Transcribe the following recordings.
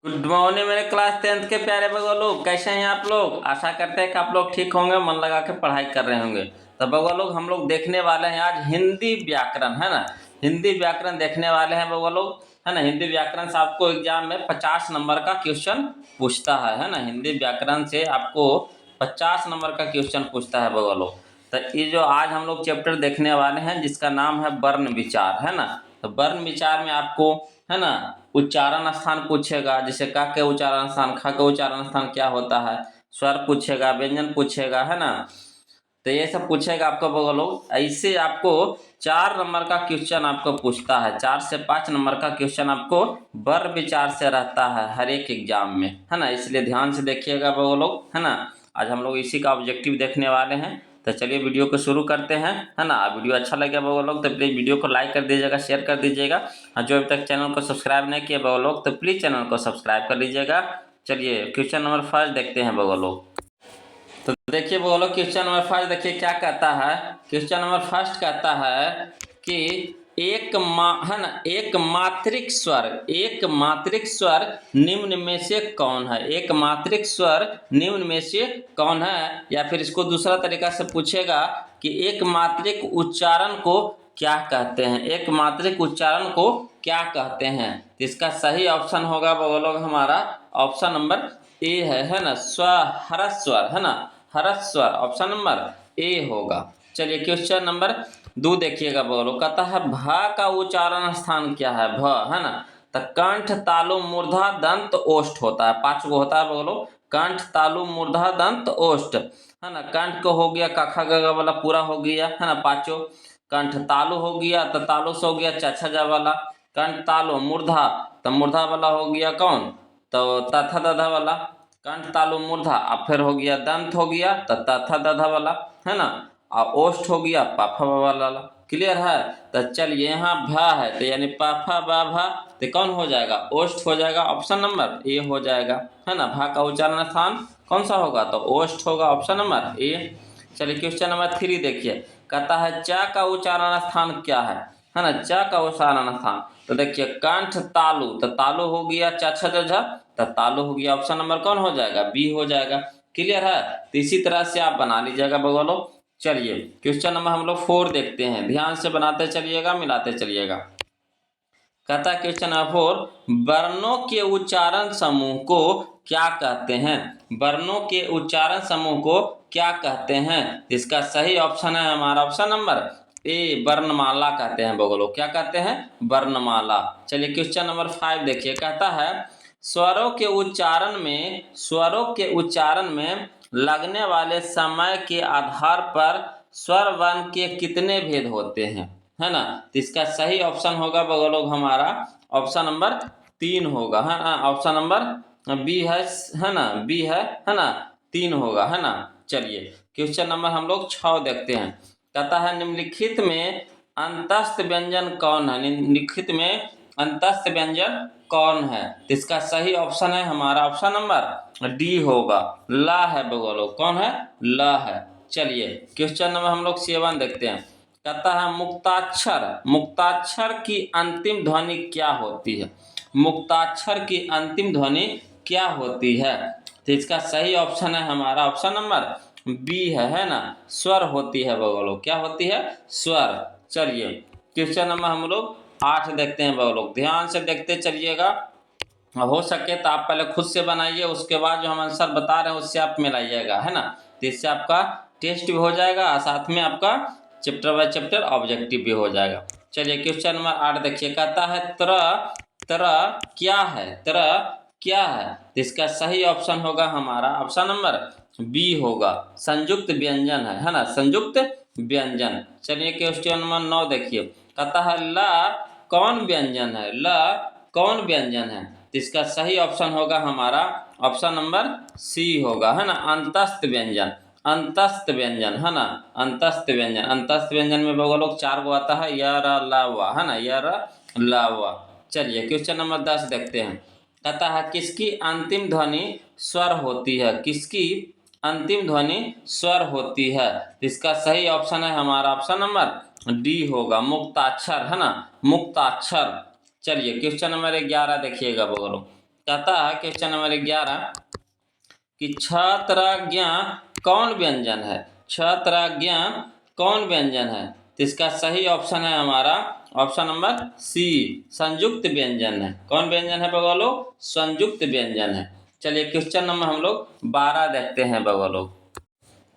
Good morning मेरे class 10th के प्यारे बगो लोग, कैसे हैं आप लोग। आशा करते हैं कि आप लोग ठीक होंगे, मन लगा के पढ़ाई कर रहे होंगे। तो बगो लोग हम लोग देखने वाले हैं आज हिंदी व्याकरण, है ना। हिंदी व्याकरण देखने वाले हैं बगो लोग, है ना। हिंदी व्याकरण से आपको एग्जाम में 50 नंबर का क्वेश्चन पूछता है ना। हिंदी व्याकरण से आपको 50 नंबर का क्वेश्चन पूछता है बगो लोग। तो ये जो आज हम लोग चैप्टर देखने वाले हैं जिसका नाम है वर्ण विचार, है ना। तो वर्ण विचार में आपको, है ना, उच्चारण स्थान पूछेगा, जैसे का के उच्चारण स्थान, खा के उच्चारण स्थान क्या होता है, स्वर पूछेगा, व्यंजन पूछेगा, है ना। तो ये सब पूछेगा आपको बगल लोग। ऐसे आपको 4 नंबर का क्वेश्चन आपको पूछता है, 4 से 5 नंबर का क्वेश्चन आपको वर्ण विचार से रहता है हर एक एग्जाम में, है ना। इसलिए ध्यान से देखिएगा बगल लोग, है ना। आज हम लोग इसी का ऑब्जेक्टिव देखने वाले हैं। तो चलिए वीडियो को शुरू करते हैं, है ना। वीडियो अच्छा लगे बगल लोग तो प्लीज़ वीडियो को लाइक कर दीजिएगा, शेयर कर दीजिएगा। और जो अभी तक चैनल को सब्सक्राइब नहीं किए बगल लोग तो प्लीज़ चैनल को सब्सक्राइब कर लीजिएगा। चलिए क्वेश्चन नंबर 1 देखते हैं बगल लोग। तो देखिए बोलो क्वेश्चन नंबर 1 देखिए क्या कहता है। क्वेश्चन नंबर 1 कहता है कि है ना, एक मात्रिक स्वर निम्न में से कौन है। एक मात्रिक स्वर निम्न में से कौन है, या फिर इसको दूसरा तरीका से पूछेगा कि एक मात्रिक उच्चारण को क्या कहते हैं। एक मात्रिक उच्चारण को क्या कहते हैं। तो इसका सही ऑप्शन होगा बोलोगे हमारा ऑप्शन नंबर ए है ना, ह्रस्व, है ना, ह्रस्व। ऑप्शन नंबर ए होगा। चलिए क्वेश्चन नंबर 2 देखिएगा बोलो, कहता है भ का उच्चारण स्थान क्या है। भ, है ना, तो कंठ तालु मूर्धा दंत ओष्ठ होता है। 5 गो होता है बोलो, कंठ तालु मूर्धा दंत ओष्ठ, है ना। कंठ को हो गया कखा गगा वाला पूरा हो गया, है ना, 5। कंठ तालु हो गया तो तालु से हो गया चछा वाला। कंठ तालु मूर्धा तो मूर्धा वाला हो गया कौन, तो तथा दधा वाला। कंठ तालु मूर्धा अब फिर हो गया दंत हो गया तो तथा दधा वाला, है ना। और ओष्ठ हो गया पाफा वाला। क्लियर है। तो चलिए यहाँ भा है तो यानी पाफा बा भा, तो कौन हो जाएगा, ओष्ठ हो जाएगा। ऑप्शन नंबर ए हो जाएगा, है ना। भा का उच्चारण स्थान कौन सा होगा, तो ओष्ठ होगा। Option number A. चलिए क्वेश्चन नंबर 3 देखिए, कहता है चा का उच्चारण स्थान क्या है ना। चा का उच्चारण स्थान तो देखिए कंठ तालु तो तालु हो गया चछा झ तो तालु हो गया। ऑप्शन नंबर कौन हो जाएगा, बी हो जाएगा। क्लियर है। तो इसी तरह से आप बना लीजिएगा बगलो। चलिए क्वेश्चन नंबर हम लोग 4 देखते हैं, ध्यान से बनाते चलिएगा, मिलाते चलिएगा। कहता है क्वेश्चन नंबर 4, वर्णों के उच्चारण समूह को क्या कहते हैं। वर्णों के उच्चारण समूह को क्या कहते हैं। इसका सही ऑप्शन है हमारा ऑप्शन नंबर ए, वर्णमाला कहते हैं बगलो। क्या कहते हैं, वर्णमाला। चलिए क्वेश्चन नंबर 5 देखिए, कहता है स्वरों के उच्चारण में लगने वाले समय के आधार पर स्वर वर्ण के कितने भेद होते हैं, है ना। तो इसका सही ऑप्शन होगा बगलोग हमारा ऑप्शन नंबर 3 होगा, है ना। ऑप्शन नंबर बी है ना, बी है ना, 3 होगा, है ना। चलिए क्वेश्चन नंबर हम लोग 6 देखते हैं। कहता है निम्नलिखित में अंतस्थ व्यंजन कौन है। निम्नलिखित में अंतस्थ व्यंजन कौन है। तो इसका सही ऑप्शन है हमारा ऑप्शन नंबर डी होगा, ला है बगलो। कौन है, ला है। चलिए क्वेश्चन नंबर हम लोग 7 देखते हैं। कहता है मुक्ताक्षर की अंतिम ध्वनि क्या होती है। मुक्ताक्षर की अंतिम ध्वनि क्या होती है। तो इसका सही ऑप्शन है हमारा ऑप्शन नंबर बी है ना, स्वर होती है बगलो। क्या होती है, स्वर। चलिए क्वेश्चन नंबर हम लोग 8 देखते हैं बगलो, ध्यान से देखते चलिएगा। हो सके तो आप पहले खुद से बनाइए, उसके बाद जो हम आंसर बता रहे हैं उससे आप मिलाइएगा, है ना। तो इससे आपका टेस्ट भी हो जाएगा और साथ में आपका चैप्टर बाय चैप्टर ऑब्जेक्टिव भी हो जाएगा। चलिए क्वेश्चन नंबर 8 देखिए, कहता है तरह क्या है। तरह क्या है। तो इसका सही ऑप्शन होगा हमारा ऑप्शन नंबर बी होगा, संयुक्त व्यंजन है ना, संयुक्त व्यंजन। चलिए क्वेश्चन नंबर 9 देखिए, कहता है ल कौन व्यंजन है। ल कौन व्यंजन है। तो इसका सही ऑप्शन होगा हमारा ऑप्शन नंबर सी होगा, है ना, अंतस्थ व्यंजन। अंतस्थ व्यंजन, है ना, अंतस्थ व्यंजन। अंतस्थ व्यंजन में बगलों 4 गो आता है, य र ला वा, है ना, य र ला वा। चलिए क्वेश्चन नंबर 10 देखते हैं। कहता है किसकी अंतिम ध्वनि स्वर होती है। किसकी अंतिम ध्वनि स्वर होती है। इसका सही ऑप्शन है हमारा ऑप्शन नंबर डी होगा, मुक्ताक्षर, है ना, मुक्ताक्षर। चलिए क्वेश्चन नंबर 11 देखिएगा बगलों, कहता है क्वेश्चन नंबर 11 कि छत्रज्ञ कौन व्यंजन है? छत्रज्ञ कौन व्यंजन है? तो इसका सही ऑप्शन है हमारा ऑप्शन नंबर सी, संयुक्त व्यंजन है। कौन व्यंजन है बगवा लोग? संयुक्त व्यंजन है। चलिए क्वेश्चन नंबर हम लोग 12 देखते हैं बगवा लोग।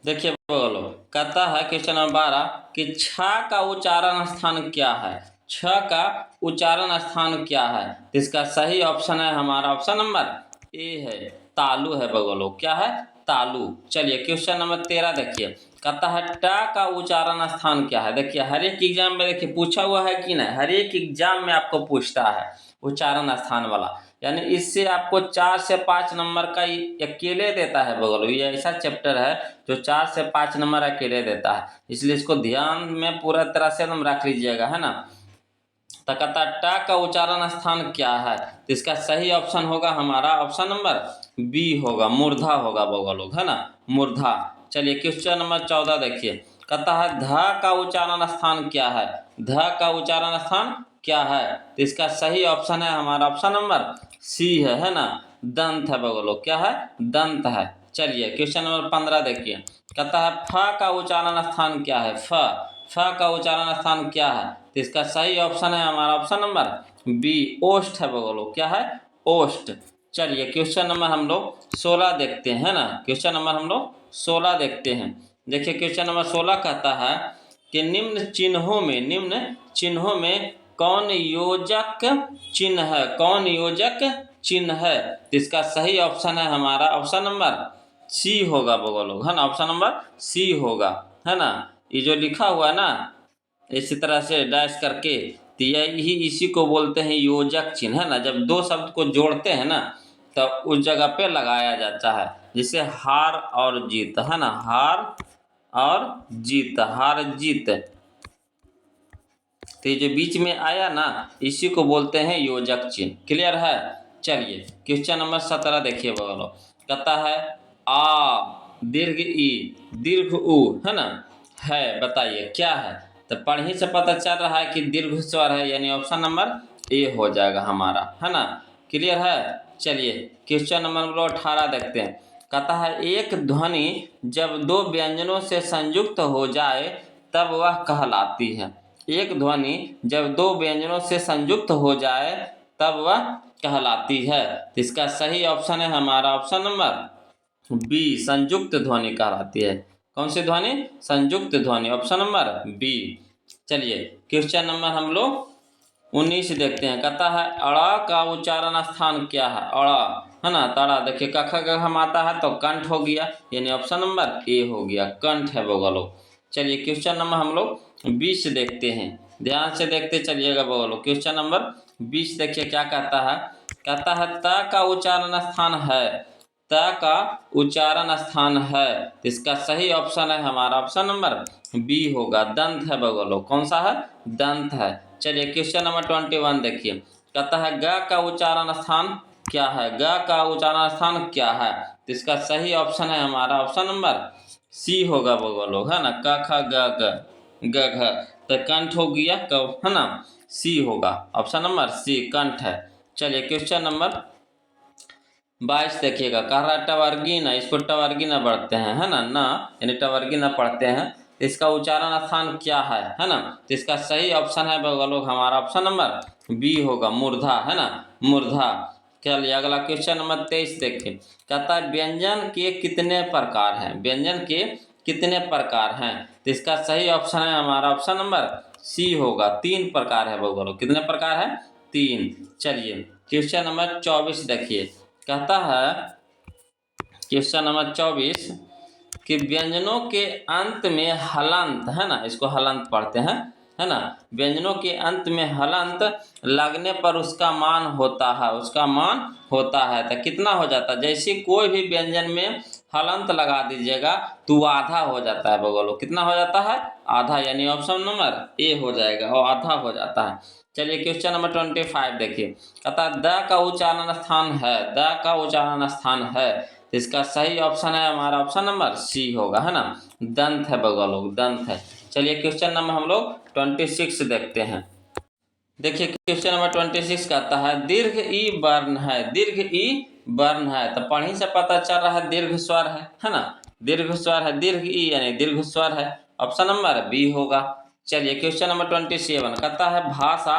देखिए बगवा लोग, कहता है क्वेश्चन नंबर 12 कि छ का उच्चारण स्थान क्या है? छ का उच्चारण स्थान क्या है? तो इसका सही ऑप्शन है हमारा ऑप्शन नंबर ए है, तालु है बगवा लोग। क्या है? तालु। चलिए क्वेश्चन नंबर 13 देखिए, कहता है ट का उच्चारण स्थान क्या है? देखिए हर एक एग्जाम में देखिए पूछा हुआ है कि नहीं, हर एक एग्जाम में आपको पूछता है उच्चारण स्थान वाला, यानी इससे आपको 4 से 5 नंबर का अकेले देता है बगल। ये ऐसा चैप्टर है जो 4 से 5 नंबर अकेले देता है, इसलिए इसको ध्यान में पूरा तरह से एकदम रख लीजिएगा, है ना। तो कहता ट का उच्चारण स्थान क्या है? तो इसका सही ऑप्शन होगा हमारा ऑप्शन नंबर बी होगा, मूर्धा होगा बगल लोग, है ना, मूर्धा। चलिए क्वेश्चन नंबर 14 देखिए, कहता है ध का उच्चारण स्थान क्या है? ध का उच्चारण स्थान क्या है? तो इसका सही ऑप्शन है हमारा ऑप्शन नंबर सी है ना, दंत है बगल लोग। क्या है? दंत है। चलिए क्वेश्चन नंबर 15 देखिए, कहता है फ का उच्चारण स्थान क्या है? फ का उच्चारण स्थान क्या है? तो इसका सही ऑप्शन है हमारा ऑप्शन नंबर बी, ओष्ठ है बगलो। क्या है? ओष्ठ। चलिए क्वेश्चन नंबर हम लोग 16 देखते हैं ना, क्वेश्चन नंबर हम लोग 16 देखते हैं। देखिए क्वेश्चन नंबर 16 कहता है कि निम्न चिन्हों में कौन योजक चिन्ह है? कौन योजक चिन्ह है? तो इसका सही ऑप्शन है हमारा ऑप्शन नंबर सी होगा बगलो, है ना, ऑप्शन नंबर सी होगा, है ना। ये जो लिखा हुआ है ना इसी तरह से डैश करके, तो यही इसी को बोलते हैं योजक चिन्ह, है ना। जब दो शब्द को जोड़ते हैं ना तो उस जगह पे लगाया जाता है, जैसे हार और जीत, है ना, हार और जीत, हार जीत। तो ये जो बीच में आया ना इसी को बोलते हैं योजक चिन्ह। क्लियर है? चलिए क्वेश्चन नंबर 17 देखिए बगलो, कहता है आ दीर्घ ई दीर्घ उ, है ना, है, बताइए क्या है? तो पढ़ी से पता चल रहा है कि दीर्घ स्वर है, यानी ऑप्शन नंबर ए हो जाएगा हमारा, है ना। क्लियर है? चलिए क्वेश्चन नंबर 18 देखते हैं, कहता है एक ध्वनि जब दो व्यंजनों से संयुक्त हो जाए तब वह कहलाती है। एक ध्वनि जब दो व्यंजनों से संयुक्त हो जाए तब वह कहलाती है। तो इसका सही ऑप्शन है हमारा ऑप्शन नंबर बी, संयुक्त ध्वनि कहलाती है। कौन सी ध्वनि? संयुक्त ध्वनि, ऑप्शन नंबर बी। चलिए क्वेश्चन नंबर हम लोग 19 देखते हैं, कहता है अड़ा का उच्चारण स्थान क्या है? अड़ा, है ना, तड़ा। देखिए कख गघ आता है तो कंठ हो गया, यानी ऑप्शन नंबर ए हो गया, कंठ है बगलो। चलिए क्वेश्चन नंबर हम लोग 20 देखते हैं, ध्यान से देखते चलिएगा बगलो। क्वेश्चन नंबर 20 देखिए क्या कहता है, कहता है त का उच्चारण स्थान है, त का उच्चारण स्थान है। इसका सही ऑप्शन है हमारा ऑप्शन नंबर बी होगा, दंत है बगलो। कौन सा है? दंत है। चलिए क्वेश्चन नंबर 21 देखिए, कहता है ग का उच्चारण स्थान क्या है? ग का उच्चारण स्थान क्या है? तो इसका सही ऑप्शन है हमारा ऑप्शन नंबर सी होगा बगलो, है ना, क ख ग ग ग घ, तो कंठ हो गया, है ना, सी होगा, ऑप्शन नंबर सी, कंठ है। चलिए क्वेश्चन नंबर 22 देखिएगा, कह रहा है टवर्गी ना, इसको टवर्गी ना पढ़ते हैं, है ना, यानी टवर्गी ना पढ़ते हैं। तो इसका उच्चारण स्थान क्या है ना। तो इसका सही ऑप्शन है बगलो हमारा ऑप्शन नंबर बी होगा, मूर्धा, है ना, मूर्धा। चलिए अगला क्वेश्चन नंबर 23 देखिए, कहता है व्यंजन के कितने प्रकार हैं? व्यंजन के कितने प्रकार हैं? तो इसका सही ऑप्शन है हमारा ऑप्शन नंबर सी होगा, 3 प्रकार है बगलो। कितने प्रकार है? 3। चलिए क्वेश्चन नंबर 24 देखिए, कहता है क्वेश्चन नंबर 24 कि व्यंजनों के अंत में हलंत, है ना, इसको हलंत पढ़ते हैं, है ना, व्यंजनों के अंत में हलंत लगने पर उसका मान होता है, उसका मान होता है। तो कितना हो जाता है? जैसे कोई भी व्यंजन में हलंत लगा दीजिएगा तो आधा हो जाता है बगलो। कितना हो जाता है? आधा, यानी ऑप्शन नंबर ए हो जाएगा और आधा हो जाता है। चलिए क्वेश्चन नंबर 25 देखिए, कहता है द का उच्चारण स्थान है, द का उच्चारण स्थान है। तो इसका सही ऑप्शन है हमारा ऑप्शन नंबर सी होगा, है ना, दंत है बगलो, दंत है। चलिए क्वेश्चन नंबर हम लोग 26 देखते हैं। देखिए क्वेश्चन नंबर 26 कहता है दीर्घ ई वर्ण है, दीर्घ ई वर्ण है, तो पढ़ी से पता चल रहा है दीर्घ स्वर है ना, दीर्घ स्वर है, दीर्घ ई यानी दीर्घ स्वर है, ऑप्शन नंबर बी होगा। चलिए क्वेश्चन नंबर 27 कहता है भाषा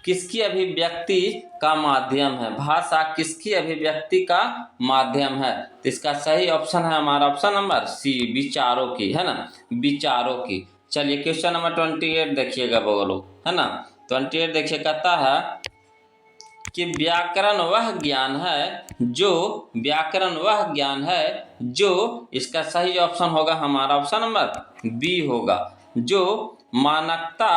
किसकी अभिव्यक्ति का माध्यम है, भाषा किसकी अभिव्यक्ति का माध्यम है, तो इसका सही ऑप्शन है हमारा ऑप्शन नंबर सी, विचारों की, है ना, विचारों की। चलिए क्वेश्चन नंबर 28 देखिएगा बोलो, है ना, 28 देखिए कहता है कि व्याकरण वह ज्ञान है जो, व्याकरण वह ज्ञान है जो, इसका सही ऑप्शन होगा हमारा ऑप्शन नंबर बी होगा, जो मानकता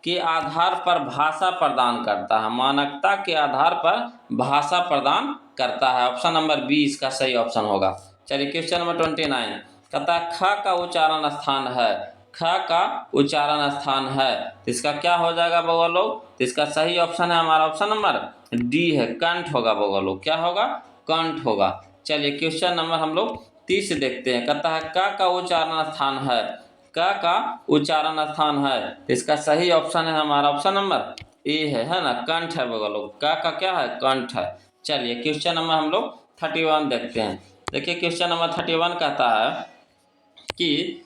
के आधार पर भाषा प्रदान करता है, मानकता के आधार पर भाषा प्रदान करता है, ऑप्शन नंबर बी इसका सही ऑप्शन होगा। चलिए क्वेश्चन नंबर 29 कहता है ख का उच्चारण स्थान है, ख का उच्चारण स्थान है, तो इसका क्या हो जाएगा बउआ लोग, तो इसका सही ऑप्शन है हमारा ऑप्शन नंबर डी है, कंठ होगा बउआ लोग, क्या होगा, कंठ होगा। चलिए क्वेश्चन नंबर हम लोग 30 देखते हैं, कहता है क का उच्चारण स्थान है, क का उच्चारण स्थान है, तो इसका सही ऑप्शन है हमारा ऑप्शन नंबर ए है ना, कंठ है बउआ लोग, क का क्या है, कंठ है। चलिए क्वेश्चन नंबर हम लोग 31 देखते हैं। देखिए क्वेश्चन नंबर 31 कहता है कि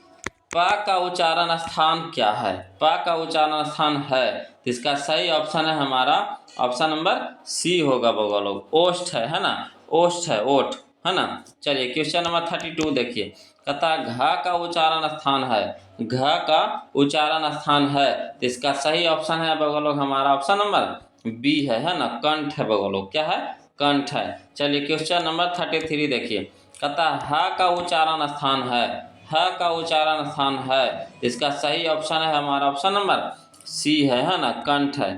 प का उच्चारण स्थान क्या है, प का उच्चारण स्थान है, तो इसका सही ऑप्शन है हमारा ऑप्शन नंबर सी होगा बउआ लोग, ओष्ठ है ना, ओष्ठ है, ओठ, है ना। चलिए क्वेश्चन नंबर 32 देखिए, कहता घ का उच्चारण स्थान है, घ का उच्चारण स्थान है, तो इसका सही ऑप्शन है बउआ लोग हमारा ऑप्शन नंबर बी है ना, कंठ है बउआ लोग, क्या है, कंठ है। चलिए क्वेश्चन नंबर 33 देखिए, कहता ह का उच्चारण स्थान है, ह का उच्चारण स्थान है, इसका सही ऑप्शन है हमारा ऑप्शन नंबर सी है ना, कंठ है,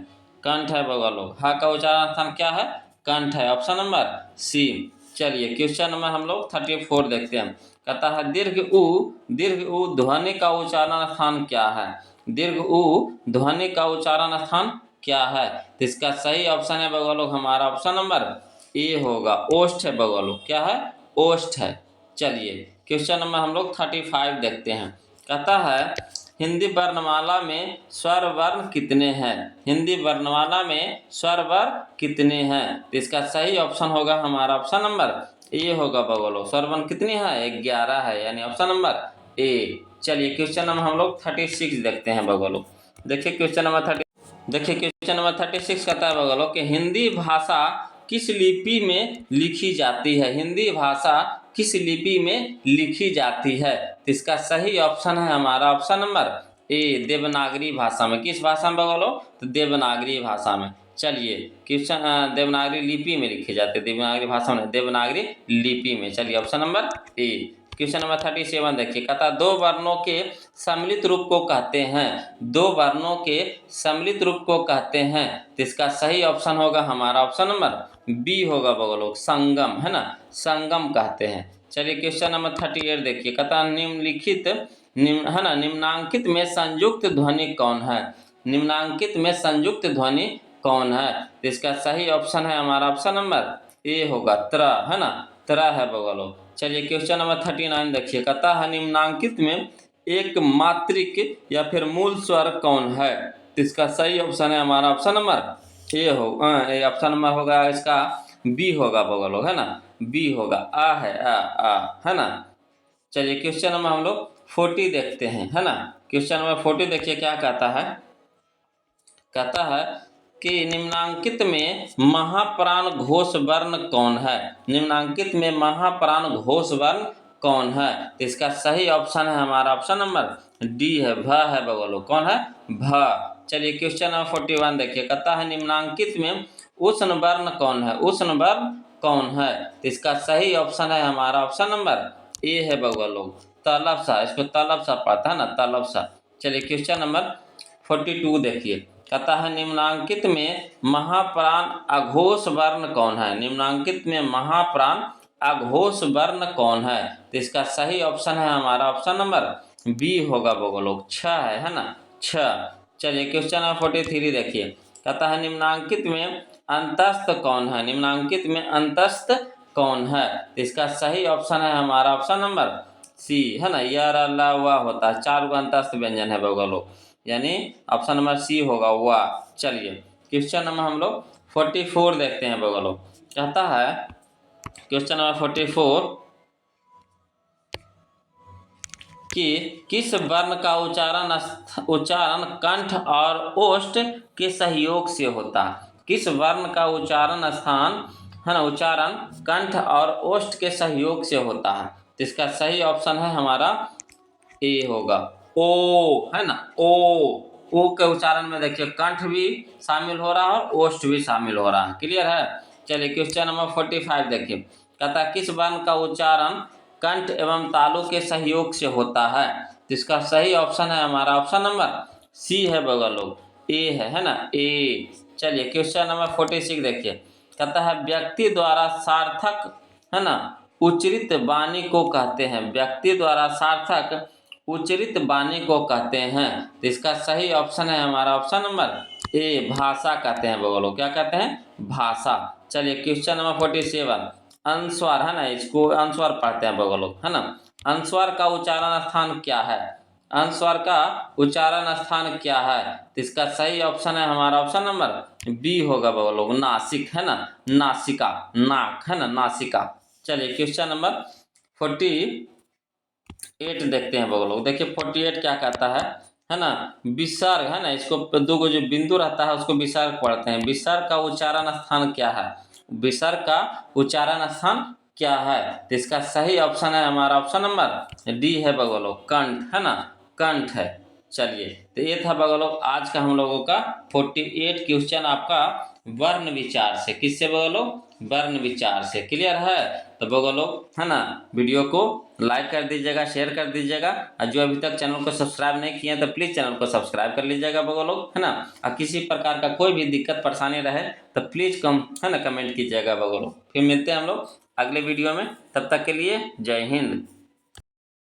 कंठ है बउआ लोग, ह का उच्चारण स्थान क्या है, कंठ है, ऑप्शन नंबर सी। चलिए क्वेश्चन नंबर हम लोग 34 देखते हैं, कहता है दीर्घ उ, दीर्घ उ ध्वनि का उच्चारण स्थान क्या है, दीर्घ उ ध्वनि का उच्चारण स्थान क्या है, तो इसका सही ऑप्शन है बउआ लोग हमारा ऑप्शन नंबर ए होगा, ओष्ठ है बउआ लोग, क्या है, ओष्ठ है। चलिए क्वेश्चन नंबर हम लोग 35 देखते हैं, कहता है हिंदी वर्णमाला में स्वर वर्ण कितने हैं, हिंदी वर्णमाला में स्वर वर्ण कितने हैं, तो इसका सही ऑप्शन होगा हमारा ऑप्शन नंबर ए होगा बउआ लोग, स्वर वर्ण कितनी है, 11 है, यानी ऑप्शन नंबर ए। चलिए क्वेश्चन नंबर हम लोग 36 देखते हैं बउआ लोग। देखिए क्वेश्चन नंबर 36 कहता है बउआ लोग कि हिंदी भाषा किस लिपि में लिखी जाती है, हिंदी भाषा किस लिपि में लिखी जाती है, तो इसका सही ऑप्शन है हमारा ऑप्शन नंबर ए, देवनागरी भाषा में, किस भाषा में बोलो, तो देवनागरी भाषा में। चलिए क्वेश्चन देवनागरी लिपि में लिखे जाते हैं, देवनागरी भाषा में, देवनागरी लिपि में। चलिए option number A. Question number 37 देखिए, कहता दो वर्णों के सम्मिलित रूप को कहते हैं, दो वर्णों के सम्मिलित रूप को कहते हैं, तो इसका सही ऑप्शन होगा हमारा ऑप्शन नंबर बी होगा बउआ लोग, संगम, है ना, संगम कहते हैं। चलिए क्वेश्चन नंबर 38 देखिए, कहता निम्नलिखित है ना, निम्नांकित में संयुक्त ध्वनि कौन है, निम्नांकित में संयुक्त ध्वनि कौन है, तो इसका सही ऑप्शन है हमारा ऑप्शन नंबर ए होगा, त्र, है ना, त्र है बउआ लोग। चलिए क्वेश्चन नंबर 39 देखिए, कहता है निम्नांकित में एक मात्रिक या फिर मूल स्वर कौन है, तो इसका सही ऑप्शन है हमारा ऑप्शन नंबर ए हो, ऑप्शन नंबर होगा इसका बी होगा बउआ लोग, है ना, बी होगा, आ है, आ, है ना। चलिए क्वेश्चन नंबर हम लोग 40 देखते हैं, है ना, क्वेश्चन नंबर 40 देखिए क्या कहता है, कहता है कि निम्नांकित में महाप्राण घोष वर्ण कौन है, निम्नांकित में महाप्राण घोष वर्ण कौन है, तो इसका सही ऑप्शन है हमारा ऑप्शन नंबर डी है, भ है बउआ लोग, कौन है, भ। चलिए क्वेश्चन नंबर 41 देखिए, कहता है निम्नांकित में उष्ण वर्ण कौन है, उष्ण वर्ण कौन है, तो इसका सही ऑप्शन है हमारा ऑप्शन नंबर ए है बउआ लोग, तलब सा, इसको तलब सा पढ़ता है ना, तलब सा। चलिए क्वेश्चन नंबर 42 देखिए, कहता है निम्नांकित में महाप्राण अघोष वर्ण कौन है, निम्नांकित में महाप्राण अघोष वर्ण कौन है, तो इसका सही ऑप्शन है हमारा ऑप्शन नंबर बी होगा बउआ लोग, छ है ना, छ। चलिए क्वेश्चन नंबर 43 देखिए, कहता है निम्नांकित में अंतस्थ कौन है, निम्नांकित में अंतस्थ कौन है, तो इसका सही ऑप्शन है हमारा ऑप्शन नंबर सी, है ना, यार अल्लाह वाह होता है, 4 अंतस्थ व्यंजन है बउआ लोग, यानी ऑप्शन नंबर सी होगा वाह। चलिए क्वेश्चन नंबर हम लोग 44 देखते हैं बगल लोग। कहता है क्वेश्चन नंबर 44 कि किस वर्ण का उच्चारण कंठ और ओष्ठ के सहयोग से होता है। किस वर्ण का उच्चारण उच्चारण कंठ और ओष्ठ के सहयोग से होता है। तो इसका सही ऑप्शन है हमारा ए होगा, ओ, है ना। ओ के उच्चारण में देखिए कंठ भी शामिल हो रहा है और ओष्ठ भी शामिल हो रहा है। क्लियर है। चलिए क्वेश्चन नंबर 45 देखिए। कहता है किस वर्ण का उच्चारण कंठ एवं तालु के सहयोग से होता है। तो इसका सही ऑप्शन है हमारा ऑप्शन नंबर सी है बगल लोग, ए है ना, ए। चलिए क्वेश्चन नंबर 46 देखिए। कहता है व्यक्ति द्वारा सार्थक, है ना, उच्चरित वाणी को कहते हैं। व्यक्ति द्वारा सार्थक उच्चरित वाणी को कहते हैं। तो इसका सही ऑप्शन है हमारा ऑप्शन नंबर ए, भाषा कहते हैं बगल लोग। क्या कहते हैं, भाषा। चलिए क्वेश्चन नंबर 47 अनुस्वार, है ना, इसको अनुस्वार पढ़ते हैं बगल लोग, है ना। अनुस्वार का उच्चारण स्थान क्या है। अनुस्वार का उच्चारण स्थान क्या है। तो इसका सही ऑप्शन है हमारा ऑप्शन नंबर बी होगा बगल लोग, नासिक, है ना, नासिका, नाक, है ना, नासिका। चलिए क्वेश्चन नंबर 48 देखते हैं बगल लोग। देखिए 48 क्या कहता है ना, विसर्ग, है ना, इसको दो जो बिंदु रहता है उसको विसर्ग पढ़ते हैं। विसर्ग का उच्चारण स्थान क्या है। विसर्ग का उच्चारण स्थान क्या है। तो इसका सही ऑप्शन है हमारा ऑप्शन नंबर डी है बगल लोग, कंठ, है ना, कंठ है। चलिए तो ये था बगल लोग आज का हम लोगों का 48 क्वेश्चन आपका वर्ण विचार से। किससे बगल लोग, वर्ण विचार से। क्लियर है। तो बगल लोग, है ना, वीडियो को लाइक कर दीजिएगा, शेयर कर दीजिएगा, और जो अभी तक चैनल को सब्सक्राइब नहीं किए तो प्लीज़ चैनल को सब्सक्राइब कर लीजिएगा बगल लोग, है ना। और किसी प्रकार का कोई भी दिक्कत परेशानी रहे तो प्लीज़ है ना, कमेंट कीजिएगा बगल लोग। फिर मिलते हैं हम लोग अगले वीडियो में। तब तक के लिए जय हिंद।